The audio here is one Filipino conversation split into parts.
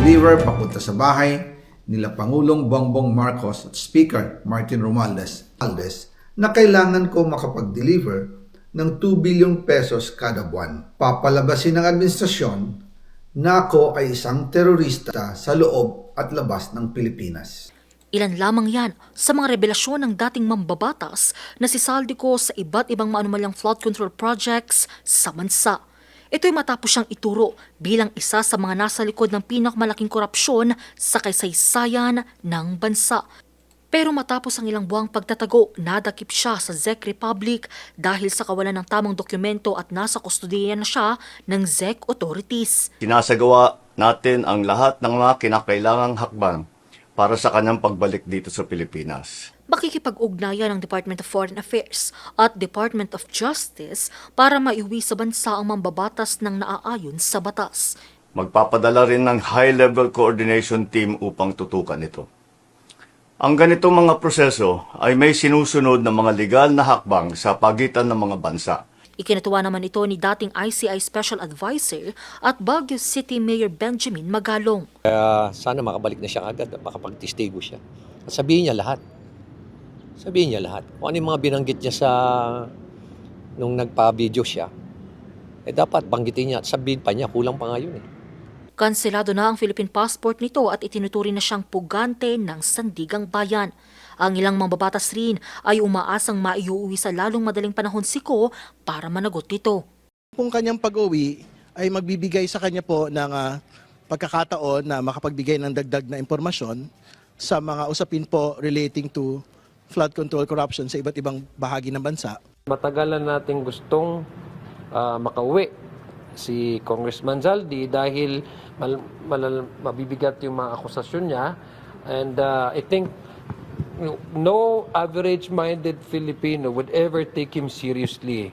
deliver papunta sa bahay nila Pangulong Bongbong Marcos at Speaker Martin Romualdez na kailangan ko makapag-deliver ng 2 billion pesos kada buwan. Papalabasin ng administrasyon na ako ay isang terorista sa loob at labas ng Pilipinas. Ilan lamang yan sa mga revelasyon ng dating mambabatas na si Saldico sa iba't ibang maanumalyang flood control projects sa bansa. Ito'y matapos siyang ituro bilang isa sa mga nasa likod ng pinakamalaking korupsyon sa kasaysayan ng bansa. Pero matapos ang ilang buwang pagtatago, nadakip siya sa Czech Republic dahil sa kawalan ng tamang dokumento at nasa kustodiya na siya ng Czech authorities. Sinasagawa natin ang lahat ng mga kinakailangang hakbang para sa kanyang pagbalik dito sa Pilipinas. Makikipag-ugnayan ng Department of Foreign Affairs at Department of Justice para maiuwi sa bansa ang mambabatas ng naaayon sa batas. Magpapadala rin ng high-level coordination team upang tutukan ito. Ang ganitong mga proseso ay may sinusunod na mga legal na hakbang sa pagitan ng mga bansa. Ikinatuwa naman ito ni dating ICI Special Advisor at Baguio City Mayor Benjamin Magalong. Sana makabalik na siya agad at makapagtistigo siya. At sabihin niya lahat. Sabihin niya lahat. Kung ano yung mga binanggit niya nung nagpa-video siya, dapat banggitin niya at sabihin pa niya, kulang pa nga yun eh. Kanselado na ang Philippine passport nito at itinuturing na siyang pugante ng Sandigang Bayan. Ang ilang mambabatas rin ay umaasang maiuwi sa lalong madaling panahon siko para managot nito. Kung kanyang pag-uwi ay magbibigay sa kanya po ng pagkakataon na makapagbigay ng dagdag na impormasyon sa mga usapin po relating to flood control corruption sa iba't ibang bahagi ng bansa. Matagalan natin gustong makauwi si Congressman Zaldi dahil mabibigat yung mga akusasyon niya. And I think no average-minded Filipino would ever take him seriously.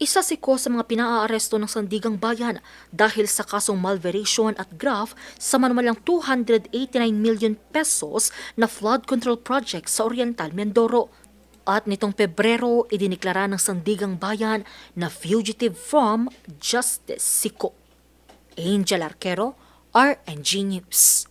Isa si Ko sa mga pinaaresto ng Sandigang Bayan dahil sa kasong malveration at graft sa manumalang 289 million pesos na flood control project sa Oriental Mindoro. At nitong Pebrero, idiniklara ng Sandigang Bayan na fugitive from justice si Ko. Angel Arquero, RNG News.